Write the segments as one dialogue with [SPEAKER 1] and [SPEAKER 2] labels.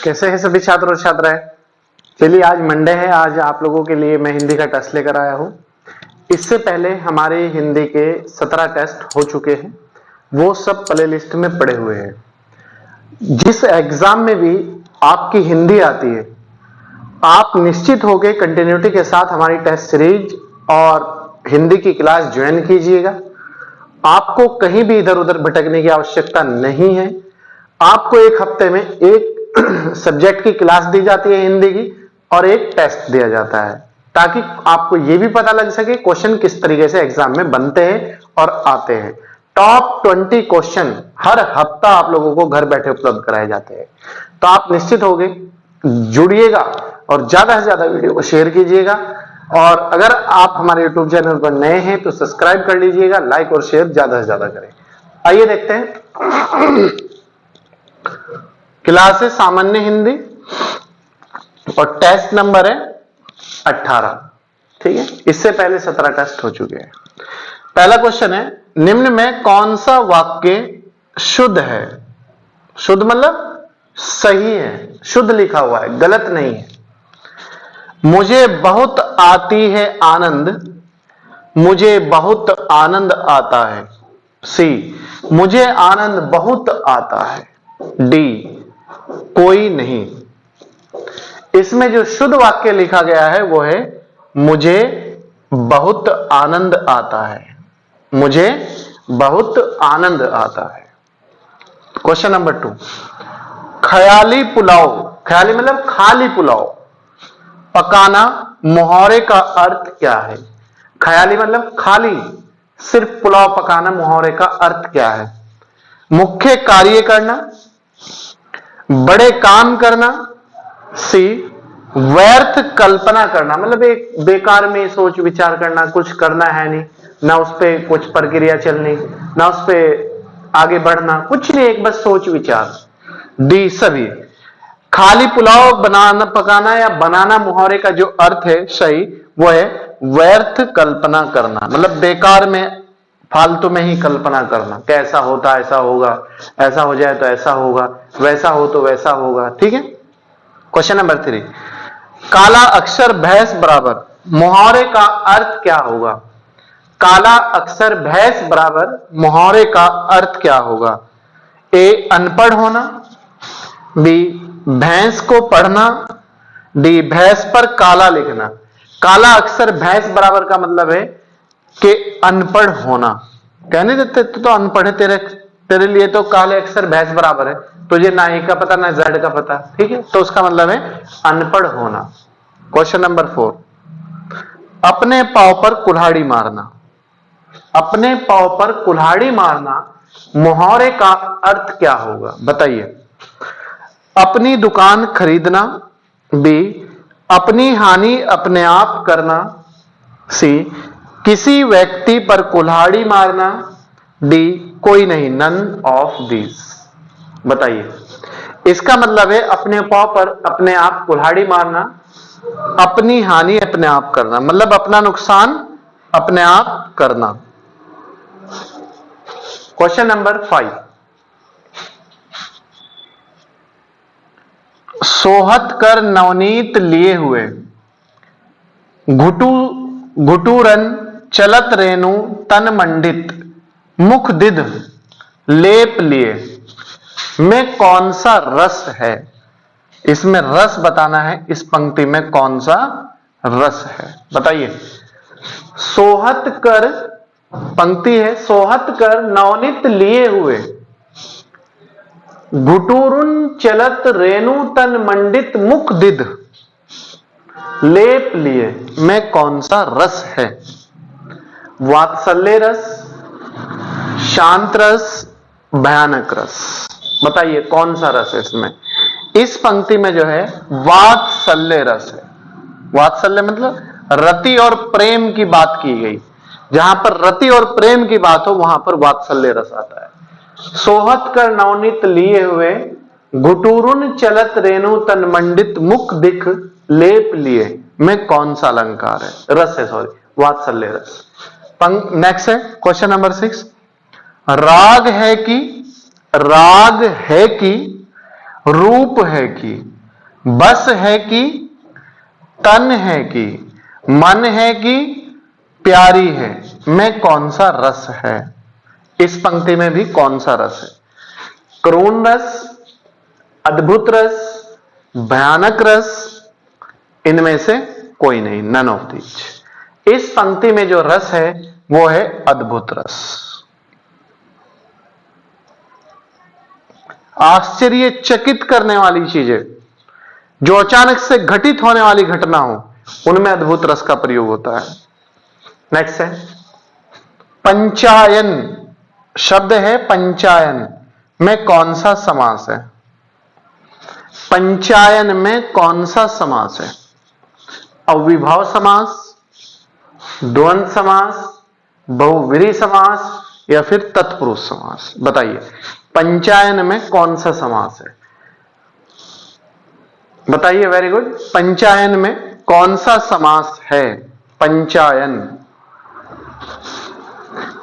[SPEAKER 1] कैसे हैं सभी छात्र और छात्राएं। चलिए आज मंडे है, आज आप लोगों के लिए मैं हिंदी का टेस्ट लेकर आया हूं। इससे पहले हमारे हिंदी के 17 टेस्ट हो चुके हैं, वो सब प्ले लिस्ट में पड़े हुए हैं। जिस एग्जाम में भी आपकी हिंदी आती है, आप निश्चित हो गए कंटिन्यूटी के साथ हमारी टेस्ट सीरीज और हिंदी की क्लास ज्वाइन कीजिएगा। आपको कहीं भी इधर उधर भटकने की आवश्यकता नहीं है। आपको एक हफ्ते में एक सब्जेक्ट की क्लास दी जाती है हिंदी की और एक टेस्ट दिया जाता है, ताकि आपको यह भी पता लग सके क्वेश्चन किस तरीके से एग्जाम में बनते हैं और आते हैं। टॉप 20 क्वेश्चन हर हफ्ता आप लोगों को घर बैठे उपलब्ध कराए जाते हैं। तो आप निश्चित हो गए, जुड़िएगा और ज्यादा से ज्यादा वीडियो को शेयर कीजिएगा। और अगर आप हमारे YouTube चैनल पर नए हैं तो सब्सक्राइब कर लीजिएगा, लाइक और शेयर ज्यादा से ज्यादा करें। आइए देखते हैं क्लासेस सामान्य हिंदी और टेस्ट नंबर है 18। ठीक है, इससे पहले 17 टेस्ट हो चुके हैं। पहला क्वेश्चन है, निम्न में कौन सा वाक्य शुद्ध है? शुद्ध मतलब सही है, शुद्ध लिखा हुआ है, गलत नहीं है। मुझे बहुत आती है आनंद, मुझे बहुत आनंद आता है। सी, मुझे आनंद बहुत आता है। डी, कोई नहीं। इसमें जो शुद्ध वाक्य लिखा गया है वो है मुझे बहुत आनंद आता है, मुझे बहुत आनंद आता है। क्वेश्चन नंबर 2, ख्याली पुलाव, ख्याली मतलब खाली पुलाव पकाना मुहावरे का अर्थ क्या है? ख्याली मतलब खाली, सिर्फ पुलाव पकाना, मुहावरे का अर्थ क्या है? मुख्य कार्य करना, बड़े काम करना। सी, व्यर्थ कल्पना करना, मतलब एक बेकार में सोच विचार करना, कुछ करना है नहीं, ना उस पर कुछ प्रक्रिया चलनी, ना उस पर आगे बढ़ना, कुछ नहीं, एक बस सोच विचार। डी, सभी। खाली पुलाव बनाना, पकाना या बनाना मुहावरे का जो अर्थ है सही, वो है व्यर्थ कल्पना करना, मतलब बेकार में, फालतू में ही कल्पना करना, कैसा होता ऐसा होगा, ऐसा हो जाए तो ऐसा होगा, वैसा हो तो वैसा होगा। ठीक है। क्वेश्चन नंबर 3, काला अक्षर भैंस बराबर मुहावरे का अर्थ क्या होगा? काला अक्षर भैंस बराबर मुहावरे का अर्थ क्या होगा? ए, अनपढ़ होना। बी, भैंस को पढ़ना। डी, भैंस पर काला लिखना। काला अक्षर भैंस बराबर का मतलब है कि अनपढ़ होना। कहने देते तो अनपढ़ है, तेरे लिए तो काले अक्षर भैंस बराबर है, तुझे ना ए का पता ना जेड का पता। ठीक है, तो उसका मतलब है अनपढ़ होना। क्वेश्चन नंबर 4, अपने पांव पर कुल्हाड़ी मारना। अपने पांव पर कुल्हाड़ी मारना मुहावरे का अर्थ क्या होगा? बताइए। अपनी दुकान खरीदना। बी, अपनी हानि अपने आप करना। सी, किसी व्यक्ति पर कुल्हाड़ी मारना। डी, कोई नहीं, नन ऑफ दिस। बताइए। इसका मतलब है अपने पांव पर अपने आप कुल्हाड़ी मारना, अपनी हानि अपने आप करना, मतलब अपना नुकसान अपने आप करना। क्वेश्चन नंबर 5, सोहत कर नवनीत लिए हुए, घुटू घुटूरन चलत रेणु तन मंडित मुख दिध लेप लिए में कौन सा रस है? इसमें रस बताना है, इस पंक्ति में कौन सा रस है? बताइए। सोहत कर, पंक्ति है, सोहत कर नवनीत लिए हुए, घुटूरुन चलत रेणु तन मंडित मुख दिध लेप लिए में कौन सा रस है? वात्सल्य रस, शांत रस, भयानक रस। बताइए कौन सा रस है इसमें? इस पंक्ति में जो है वात्सल्य रस है। वात्सल्य मतलब रति और प्रेम की बात की गई, जहां पर रति और प्रेम की बात हो वहां पर वात्सल्य रस आता है। सोहत कर नवनीत लिए हुए, घुटूरुन चलत रेणु तन मंडित मुख दिख लेप लिए में कौन सा अलंकार है? रस है, सॉरी, वात्सल्य रस। नेक्स्ट है क्वेश्चन नंबर 6, राग है कि, राग है कि, रूप है कि, बस है कि, तन है कि, मन है कि, प्यारी है, में कौन सा रस है? इस पंक्ति में भी कौन सा रस है? करुण रस, अद्भुत रस, भयानक रस, इनमें से कोई नहीं, नन ऑफ दीज। इस पंक्ति में जो रस है वो है अद्भुत रस। आश्चर्यचकित करने वाली चीजें, जो अचानक से घटित होने वाली घटना हो, उनमें अद्भुत रस का प्रयोग होता है। नेक्स्ट है पंचायन। शब्द है पंचायन, में कौन सा समास है? पंचायन में कौन सा समास है? अविभाव समास, द्वंद्व समास, बहुव्रीहि समास, या फिर तत्पुरुष समास? बताइए, पंचायन में कौन सा समास है? बताइए, वेरी गुड। पंचायन में कौन सा समास है? पंचायन,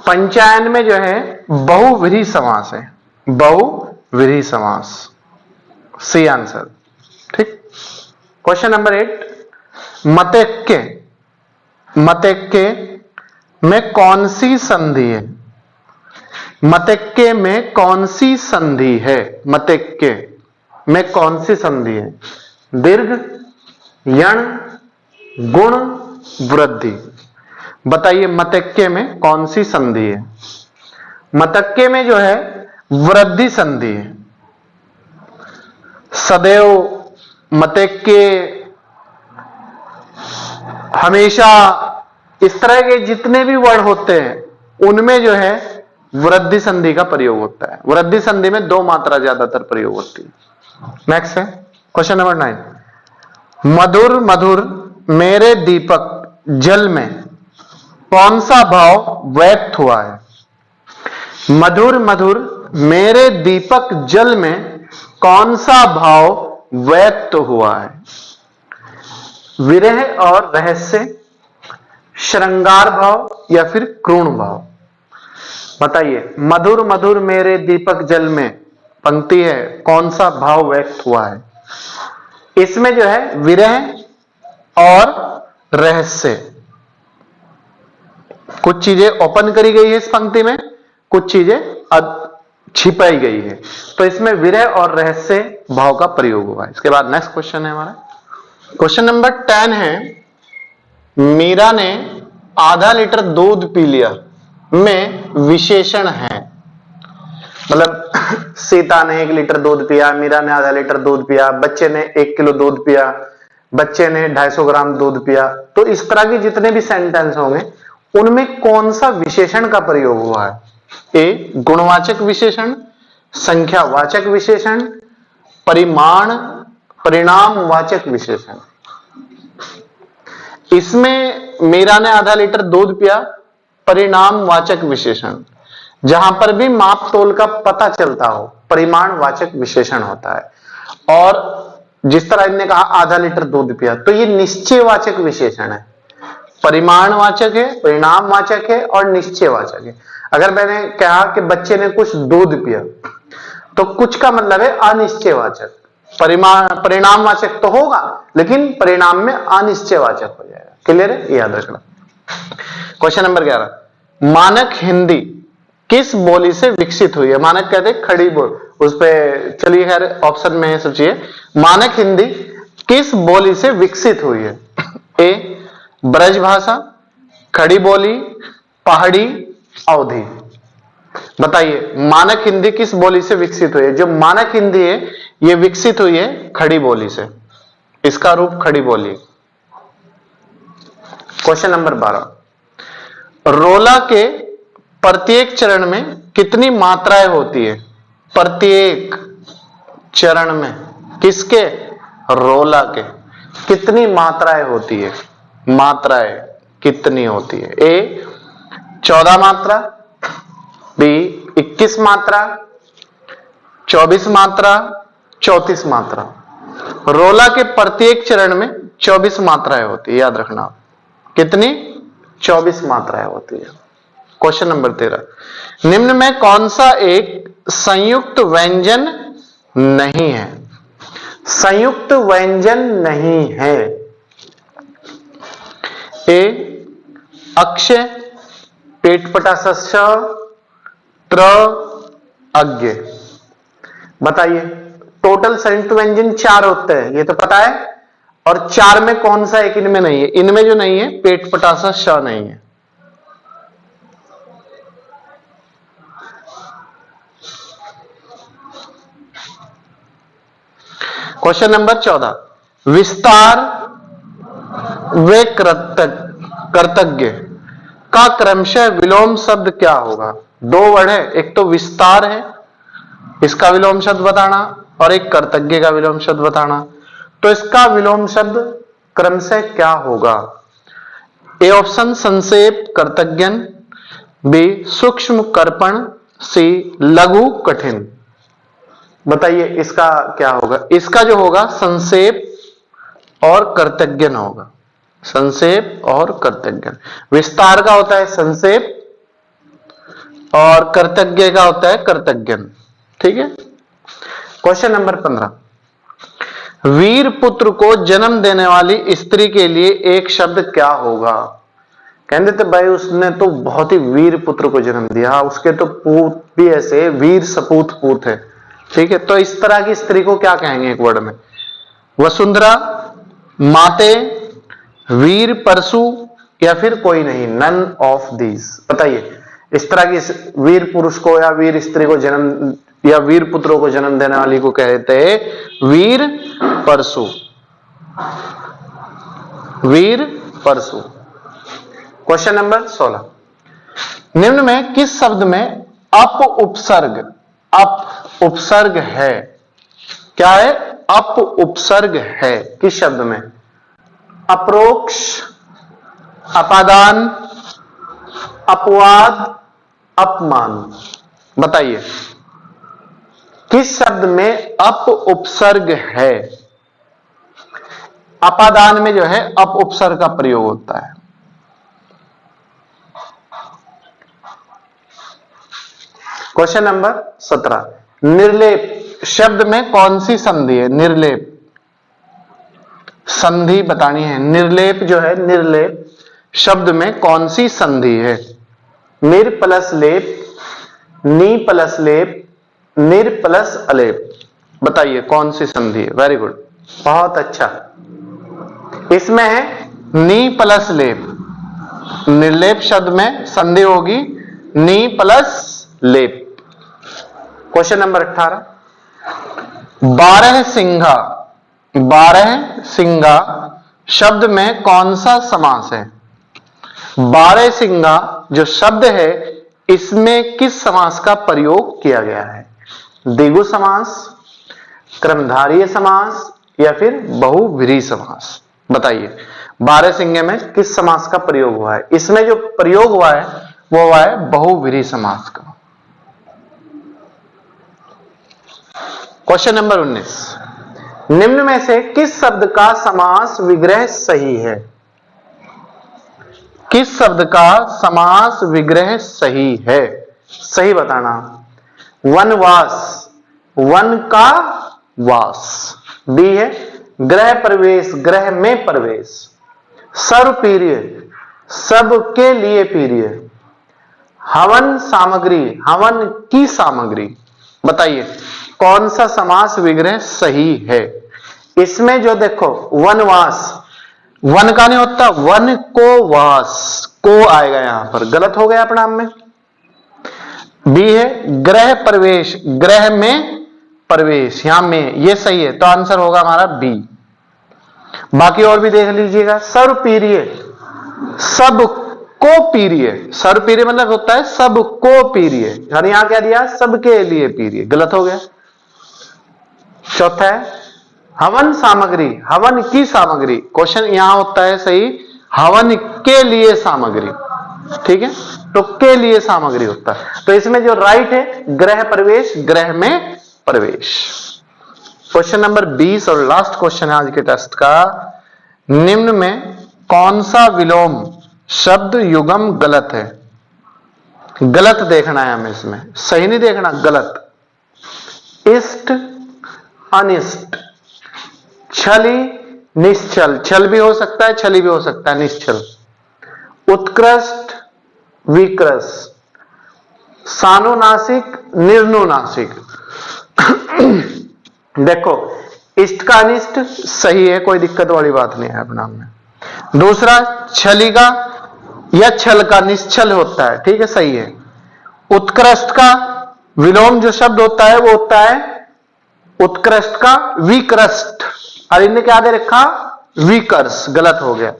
[SPEAKER 1] पंचायन में जो है बहुव्रीहि समास है, बहुव्रीहि समास। सी आंसर, ठीक। Question number 8, मतैक्य। मतैक्य में कौन सी संधि है? मतैक्य में कौन सी संधि है? मतैक्य में कौन सी संधि है? दीर्घ, यण, गुण, वृद्धि? बताइए, मतैक्य में कौन सी संधि है? मतैक्य में जो है वृद्धि संधि है। सदैव, मतैक्य, हमेशा, इस तरह के जितने भी वर्ड होते हैं उनमें जो है वृद्धि संधि का प्रयोग होता है। वृद्धि संधि में दो मात्रा ज्यादातर प्रयोग होती है। नेक्स्ट है क्वेश्चन नंबर 9, मधुर मधुर मेरे दीपक जल में कौन सा भाव व्यक्त हुआ है? मधुर मधुर मेरे दीपक जल में कौन सा भाव व्यक्त हुआ है? विरह और रहस्य, श्रृंगार भाव, या फिर क्रूण भाव? बताइए, मधुर मधुर मेरे दीपक जल में पंक्ति है, कौन सा भाव व्यक्त हुआ है? इसमें जो है विरह और रहस्य, कुछ चीजें ओपन करी गई है इस पंक्ति में, कुछ चीजें छिपाई गई है, तो इसमें विरह और रहस्य भाव का प्रयोग हुआ है। इसके बाद नेक्स्ट क्वेश्चन है हमारा, क्वेश्चन नंबर 10 है, मीरा ने आधा लीटर दूध पी लिया में विशेषण है। मतलब सीता ने 1 लीटर दूध पिया, मीरा ने आधा लीटर दूध पिया, बच्चे ने 1 किलो दूध पिया, बच्चे ने 250 ग्राम दूध पिया। तो इस तरह के जितने भी सेंटेंस होंगे उनमें कौन सा विशेषण का प्रयोग हुआ है? ए गुणवाचक विशेषण, संख्यावाचक विशेषण, परिणामवाचक विशेषण। इसमें मीरा ने आधा लीटर दूध पिया, परिणामवाचक विशेषण। जहां पर भी माप तोल का पता चलता हो परिमाणवाचक विशेषण होता है। और जिस तरह इन्होंने कहा आधा लीटर दूध पिया, तो ये निश्चयवाचक विशेषण है। परिमाणवाचक है, परिणामवाचक है और निश्चयवाचक है। अगर मैंने कहा कि बच्चे ने कुछ दूध पिया, तो कुछ का मतलब है अनिश्चयवाचक। परिणामवाचक तो होगा लेकिन परिणाम में अनिश्चयवाचक हो जाएगा। क्लियर है? याद रखना। क्वेश्चन नंबर 11, मानक हिंदी किस बोली से विकसित हुई है? मानक कहते हैं खड़ी बोल, उस पे चलिए खैर ऑप्शन में सोचिए, मानक हिंदी किस बोली से विकसित हुई है? ए ब्रज भाषा, खड़ी बोली, पहाड़ी, अवधी? बताइए, मानक हिंदी किस बोली से विकसित हुई है? जो मानक हिंदी है यह विकसित हुई है खड़ी बोली से, इसका रूप खड़ी बोली। क्वेश्चन नंबर 12, रोला के प्रत्येक चरण में कितनी मात्राएं होती है? प्रत्येक चरण में किसके? रोला के कितनी मात्राएं होती है? मात्राएं कितनी होती है? ए 14 मात्रा, बी 21 मात्रा, 24 मात्रा, 34 मात्रा। रोला के प्रत्येक चरण में 24 मात्राएं होती है, याद रखना। कितनी? 24 मात्राएं होती है। क्वेश्चन नंबर 13, निम्न में कौन सा एक संयुक्त व्यंजन नहीं है? संयुक्त व्यंजन नहीं है। ए अक्ष, पेटपटा ष, त्र, अज्ञ। बताइए, टोटल संयुक्त व्यंजन 4 होते हैं, ये तो पता है, और 4 में कौन सा एक इनमें नहीं है? इनमें जो नहीं है पेटपटा ष नहीं है। क्वेश्चन नंबर 14, विस्तार व कर्तज्ञ का क्रमशः विलोम शब्द क्या होगा? 2 वर्ड है, एक तो विस्तार है, इसका विलोम शब्द बताना, और एक कर्तज्ञ का विलोम शब्द बताना। तो इसका विलोम शब्द क्रमशः क्या होगा? ए ऑप्शन संक्षेप कर्तज्ञन, बी सूक्ष्म कर्पण, सी लघु कठिन। बताइए इसका क्या होगा? इसका जो होगा संक्षेप और कर्तज्ञन होगा। संक्षेप और कर्तज्ञन। विस्तार का होता है संक्षेप और कर्तज्ञ का होता है कर्तज्ञन। ठीक है। क्वेश्चन नंबर 15, वीर पुत्र को जन्म देने वाली स्त्री के लिए एक शब्द क्या होगा? कहते थे भाई उसने तो बहुत ही वीर पुत्र को जन्म दिया, उसके तो पूत भी ऐसे वीर सपूत पूत है। ठीक है, तो इस तरह की स्त्री को क्या कहेंगे एक वर्ड में? वसुंधरा, माते, वीर परशु, या फिर कोई नहीं, नन ऑफ दीज। बताइए इस तरह की वीर पुरुष को या वीर स्त्री को जन्म या वीर पुत्रों को जन्म देने वाली को कहते हैं वीर परशु। वीर परशु। क्वेश्चन नंबर 16, निम्न में किस शब्द में अप उपसर्ग है? क्या है? अप उपसर्ग है किस शब्द में? अप्रोक्ष, अपादान, अपवाद, अपमान। बताइए किस शब्द में अप उपसर्ग है? अपादान में जो है अप उपसर्ग का प्रयोग होता है। क्वेश्चन नंबर 17, निर्लेप शब्द में कौन सी संधि है? निर्लेप संधि बतानी है। निर्लेप जो है, निर्लेप शब्द में कौन सी संधि है? निर प्लस लेप, नी प्लस लेप, निर प्लस अलेप। बताइए कौन सी संधि है? वेरी गुड, बहुत अच्छा। इसमें है नी प्लस लेप। निर्लेप शब्द में संधि होगी नी प्लस लेप। क्वेश्चन नंबर 18, 12 सिंगा शब्द में कौन सा समास है? 12 सिंगा जो शब्द है इसमें किस समास का प्रयोग किया गया है? द्विगु समास, क्रमधारीय समास, या फिर बहुव्रीहि समास। बताइए 12 सिंगे में किस समास का प्रयोग हुआ है? इसमें जो प्रयोग हुआ है वो हुआ है बहुव्रीहि समास का। क्वेश्चन नंबर 19, निम्न में से किस शब्द का समास विग्रह सही है? किस शब्द का समास विग्रह सही है? सही बताना। वनवास, वन का वास। बी है ग्रह प्रवेश, ग्रह में प्रवेश। सर्वप्रिय, सबके लिए प्रिय। हवन सामग्री, हवन की सामग्री। बताइए कौन सा समास विग्रह सही है? इसमें जो देखो वनवास, वन का नहीं होता, वन को वास, को आएगा यहां पर, गलत हो गया अपना में। बी है ग्रह प्रवेश, ग्रह में प्रवेश, यहां में, ये सही है, तो आंसर होगा हमारा बी। बाकी और भी देख लीजिएगा। सर्वप्रिय, सबको प्रिय। सर्वप्रिय मतलब होता है सबको प्रिय, और यहां क्या दिया? सबके लिए प्रिय, गलत हो गया। चौथा है हवन सामग्री, हवन की सामग्री। क्वेश्चन यहां होता है सही हवन के लिए सामग्री। ठीक है, तो के लिए सामग्री होता है, तो इसमें जो राइट है ग्रह प्रवेश, ग्रह में प्रवेश। क्वेश्चन नंबर 20 और लास्ट क्वेश्चन है आज के टेस्ट का, निम्न में कौन सा विलोम शब्द युगम गलत है? गलत देखना है हमें, इसमें सही नहीं देखना, गलत। इष्ट अनिष्ट, छली निश्चल, छल भी हो सकता है छली भी हो सकता है, निश्चल। उत्कृष्ट विकृष्ट, सानुनासिक निर्नुनासिक। देखो इष्ट का अनिष्ट सही है, कोई दिक्कत वाली बात नहीं है अपना में। दूसरा छली का या छल का निश्चल होता है, ठीक है, सही है। उत्कृष्ट का विलोम जो शब्द होता है वो होता है उत्कृष्ट का विकृष्ट, और इनने क्या दे रखा, विकर्ष, गलत हो गया।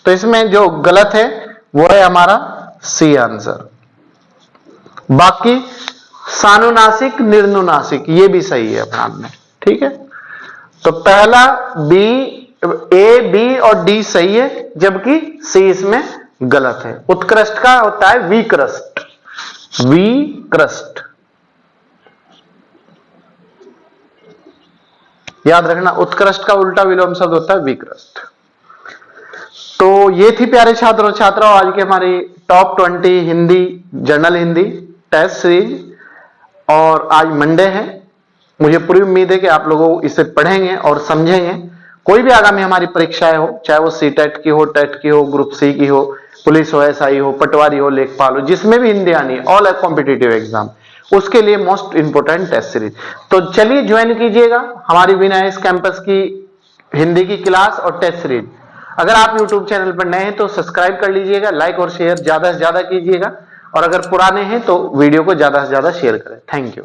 [SPEAKER 1] तो इसमें जो गलत है वो है हमारा सी आंसर। बाकी सानुनासिक निर्नुनासिक ये भी सही है अपना में, ठीक है। तो पहला बी, ए बी और डी सही है, जबकि सी इसमें गलत है। उत्कृष्ट का होता है विकृष्ट, विकृष्ट, याद रखना, उत्कृष्ट का उल्टा विलोम शब्द होता है विकृष्ट। तो ये थी प्यारे छात्रों छात्राओं आज के हमारी top 20 Hindi general Hindi test series. और आज मंडे है, मुझे पूरी उम्मीद है कि आप लोगों इसे पढ़ेंगे और समझेंगे। कोई भी आगामी हमारी परीक्षाएं हो, चाहे वो सीटेट की हो, टेट की हो, ग्रुप सी की हो, पुलिस हो, एसआई हो, पटवारी हो, लेखपाल हो, जिसमें भी हिंदी आनी है, ऑल कॉम्पिटिटिव एग्जाम, उसके लिए मोस्ट इंपोर्टेंट टेस्ट सीरीज। तो चलिए ज्वाइन कीजिएगा हमारी विनायक कैंपस की हिंदी की क्लास और टेस्ट सीरीज। अगर आप यूट्यूब चैनल पर नए हैं तो सब्सक्राइब कर लीजिएगा, लाइक और शेयर ज्यादा से ज्यादा कीजिएगा, और अगर पुराने हैं तो वीडियो को ज्यादा से ज्यादा शेयर करें। Thank you.